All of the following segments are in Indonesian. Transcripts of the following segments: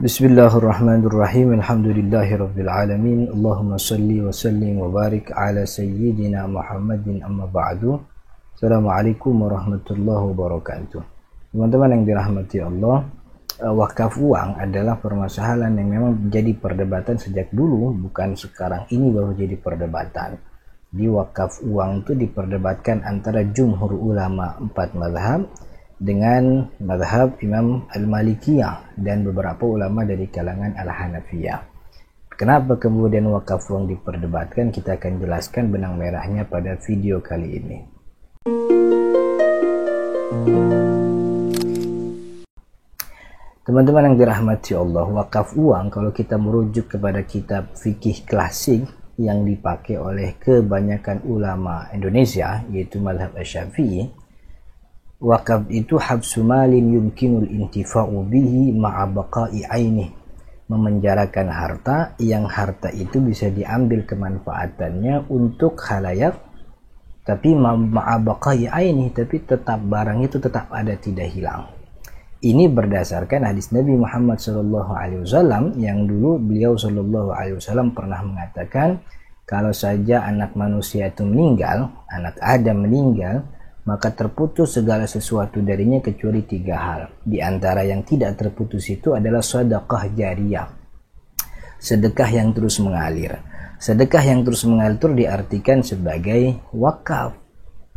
Bismillahirrahmanirrahim. Alhamdulillahirabbil alamin. Allahumma shalli wa sallim wa barik ala sayyidina Muhammadin amma ba'du. Assalamualaikum warahmatullahi wabarakatuh. Teman-teman yang dirahmati Allah, wakaf uang adalah permasalahan yang memang menjadi perdebatan sejak dulu, bukan sekarang ini baru jadi perdebatan. Di wakaf uang itu diperdebatkan antara jumhur ulama 4 mazhab dengan mazhab Imam Al-Malikiyah dan beberapa ulama dari kalangan Al-Hanafiyah. Kenapa kemudian wakaf uang diperdebatkan? Kita akan jelaskan benang merahnya pada video kali ini. Teman-teman yang dirahmati Allah, wakaf uang kalau kita merujuk kepada kitab fikih klasik yang dipakai oleh kebanyakan ulama Indonesia, yaitu mazhab Asy-Syafi'i, wakaf itu habsu malin yumkinul intifa'u bihi ma'a baqa'i ainih, memenjarakan harta yang harta itu bisa diambil kemanfaatannya untuk khalayak, tapi ma'a baqa'i ainih, tapi tetap barang itu tetap ada, tidak hilang. Ini berdasarkan hadis Nabi Muhammad SAW yang dulu beliau SAW pernah mengatakan, kalau saja anak manusia itu meninggal, anak Adam meninggal, maka terputus segala sesuatu darinya kecuali 3 hal. Di antara yang tidak terputus itu adalah sedekah jariyah, sedekah yang terus mengalir. Sedekah yang terus mengalir diartikan sebagai wakaf,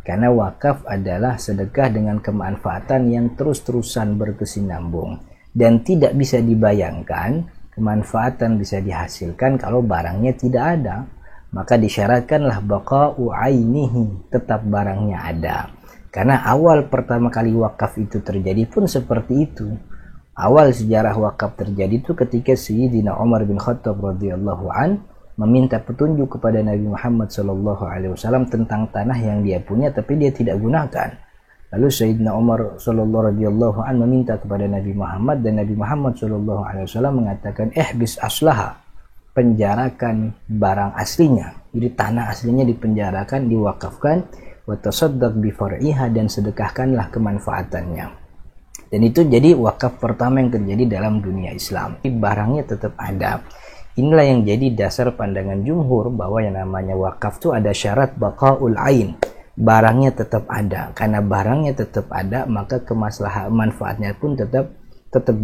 karena wakaf adalah sedekah dengan kemanfaatan yang terus-terusan berkesinambung dan tidak bisa dibayangkan kemanfaatan bisa dihasilkan kalau barangnya tidak ada. Maka disyaratkanlah baqa'u ainihi, tetap barangnya ada. Karena awal pertama kali wakaf itu terjadi pun seperti itu. Awal sejarah wakaf terjadi itu ketika Sayyidina Umar bin Khattab radhiyallahu an meminta petunjuk kepada Nabi Muhammad SAW tentang tanah yang dia punya tapi dia tidak gunakan. Lalu Sayyidina Umar radhiyallahu an meminta kepada Nabi Muhammad, dan Nabi Muhammad SAW mengatakan, ihbis aslaha, penjarakan barang aslinya. Jadi tanah aslinya dipenjarakan, diwakafkan, wa tasaddaq bi far'iha, dan sedekahkanlah kemanfaatannya. Dan itu jadi wakaf pertama yang terjadi dalam dunia Islam. Barangnya tetap ada. Inilah yang jadi dasar pandangan jumhur bahwa yang namanya wakaf itu ada syarat baqaul ain. Barangnya tetap ada. Karena barangnya tetap ada, maka kemaslahatan manfaatnya pun tetap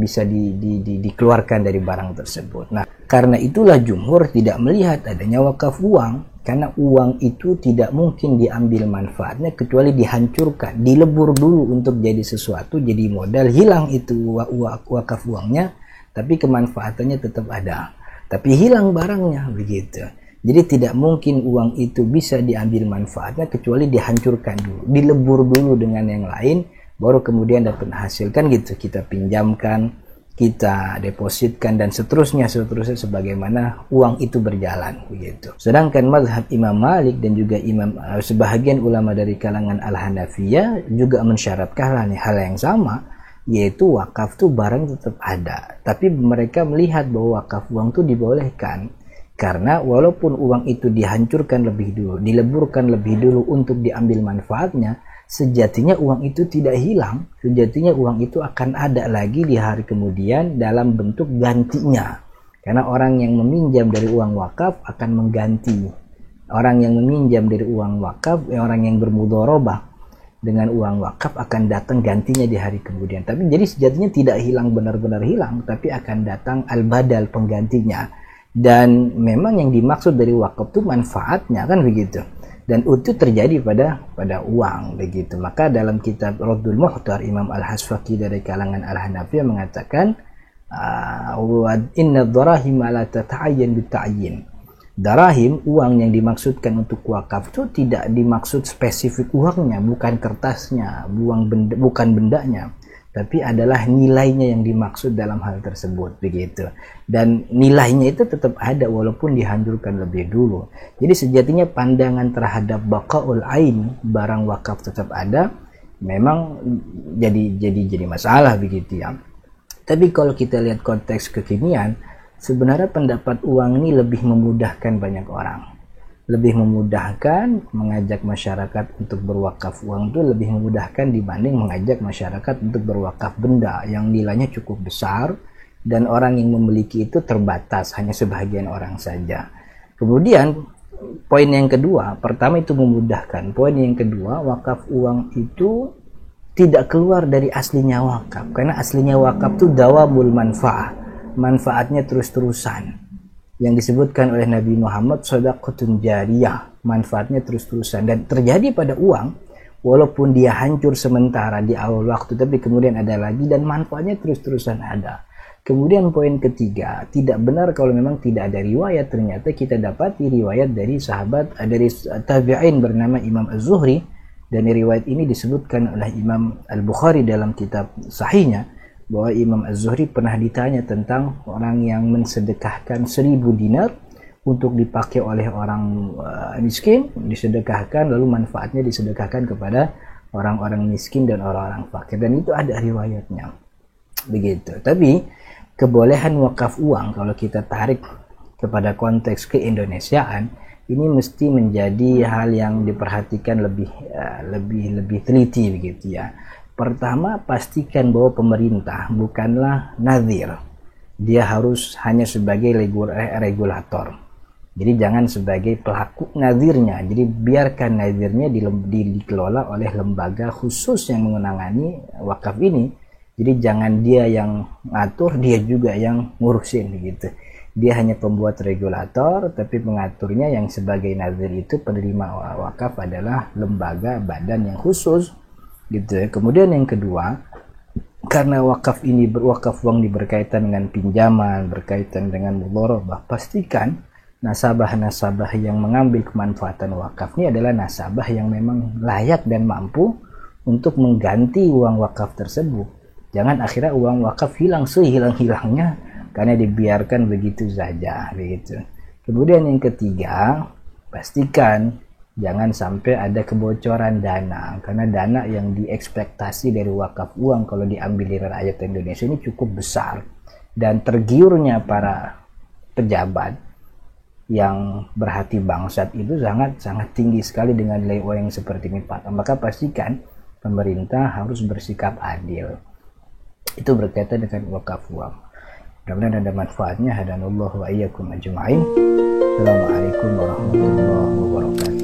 bisa dikeluarkan dari barang tersebut. Nah, karena itulah jumhur tidak melihat adanya wakaf uang, karena uang itu tidak mungkin diambil manfaatnya kecuali dihancurkan, dilebur dulu untuk jadi sesuatu, jadi modal, hilang itu wakaf uangnya, tapi kemanfaatannya tetap ada, tapi hilang barangnya, begitu. Jadi tidak mungkin uang itu bisa diambil manfaatnya kecuali dihancurkan dulu, dilebur dulu dengan yang lain, baru kemudian dapat hasil, kan gitu. Kita pinjamkan, kita depositkan, dan seterusnya sebagaimana uang itu berjalan, begitu. Sedangkan mazhab Imam Malik dan juga sebahagian ulama dari kalangan Al-Hanafiyah juga mensyaratkan hal yang sama, yaitu wakaf itu barang tetap ada, tapi mereka melihat bahwa wakaf uang itu dibolehkan karena walaupun uang itu dihancurkan lebih dulu, dileburkan lebih dulu untuk diambil manfaatnya, sejatinya uang itu tidak hilang. Sejatinya uang itu akan ada lagi di hari kemudian dalam bentuk gantinya. Karena orang yang meminjam dari uang wakaf akan mengganti. Orang yang meminjam dari uang wakaf, orang yang bermudharabah dengan uang wakaf akan datang gantinya di hari kemudian. Tapi jadi sejatinya tidak hilang benar-benar hilang, tapi akan datang al-badal, penggantinya. Dan memang yang dimaksud dari wakaf itu manfaatnya, kan begitu. Dan itu terjadi pada uang, begitu. Maka dalam kitab Raddul Muhtar, Imam Al-Hasfaqi dari kalangan Al-Hanafiyah mengatakan, inna dharahim la tata'ayyan bita'yin. Darahim, uang yang dimaksudkan untuk wakaf itu tidak dimaksud spesifik uangnya, bukan kertasnya, bukan bendanya, tapi adalah nilainya yang dimaksud dalam hal tersebut, begitu. Dan nilainya itu tetap ada walaupun dihancurkan lebih dulu. Jadi sejatinya pandangan terhadap baqaul ain, barang wakaf tetap ada, memang jadi masalah, begitu ya. Tapi kalau kita lihat konteks kekinian, sebenarnya pendapat uang ini lebih memudahkan banyak orang. Lebih memudahkan mengajak masyarakat untuk berwakaf uang, itu lebih memudahkan dibanding mengajak masyarakat untuk berwakaf benda yang nilainya cukup besar, dan orang yang memiliki itu terbatas, hanya sebagian orang saja. Kemudian poin yang kedua, pertama itu memudahkan. Poin yang kedua, wakaf uang itu tidak keluar dari aslinya wakaf, karena aslinya wakaf itu dawamul manfaah, manfaatnya terus-terusan. Yang disebutkan oleh Nabi Muhammad shadaqatun jariyah, manfaatnya terus-terusan, dan terjadi pada uang walaupun dia hancur sementara di awal waktu, tapi kemudian ada lagi dan manfaatnya terus-terusan ada. Kemudian poin ketiga, tidak benar kalau memang tidak ada riwayat. Ternyata kita dapati riwayat dari sahabat, dari tabi'in bernama Imam Az-Zuhri, dan riwayat ini disebutkan oleh Imam Al-Bukhari dalam kitab sahihnya, bahwa Imam Az-Zuhri pernah ditanya tentang orang yang mensedekahkan 1000 dinar untuk dipakai oleh orang miskin, disedekahkan lalu manfaatnya disedekahkan kepada orang-orang miskin dan orang-orang fakir, dan itu ada riwayatnya begitu. Tapi kebolehan wakaf uang kalau kita tarik kepada konteks keindonesiaan ini mesti menjadi hal yang diperhatikan lebih teliti begitu ya. Pertama, pastikan bahwa pemerintah bukanlah nadhir. Dia harus hanya sebagai regulator. Jadi jangan sebagai pelaku nadhirnya. Jadi biarkan nadhirnya dikelola oleh lembaga khusus yang mengenangani wakaf ini. Jadi jangan dia yang ngatur, dia juga yang ngurusin begitu. Dia hanya pembuat regulator, tapi pengaturnya yang sebagai nazir itu penerima wakaf adalah lembaga badan yang khusus gitu ya. Kemudian yang kedua, karena wakaf uang ini berkaitan dengan pinjaman, berkaitan dengan mudharabah, pastikan nasabah-nasabah yang mengambil kemanfaatan wakaf ini adalah nasabah yang memang layak dan mampu untuk mengganti uang wakaf tersebut. Jangan akhirnya uang wakaf hilang sehilang-hilangnya karena dibiarkan begitu saja begitu. Kemudian yang ketiga, pastikan jangan sampai ada kebocoran dana, karena dana yang diekspektasi dari wakaf uang kalau diambil dari rakyat Indonesia ini cukup besar, dan tergiurnya para pejabat yang berhati bangsat itu sangat tinggi sekali dengan nilai uang yang seperti ini Pak. Maka pastikan pemerintah harus bersikap adil. Itu berkaitan dengan wakaf uang. Mudah-mudahan ada manfaatnya. Hadanallahu wa iyyakum ajma'in. Assalamualaikum warahmatullahi wabarakatuh.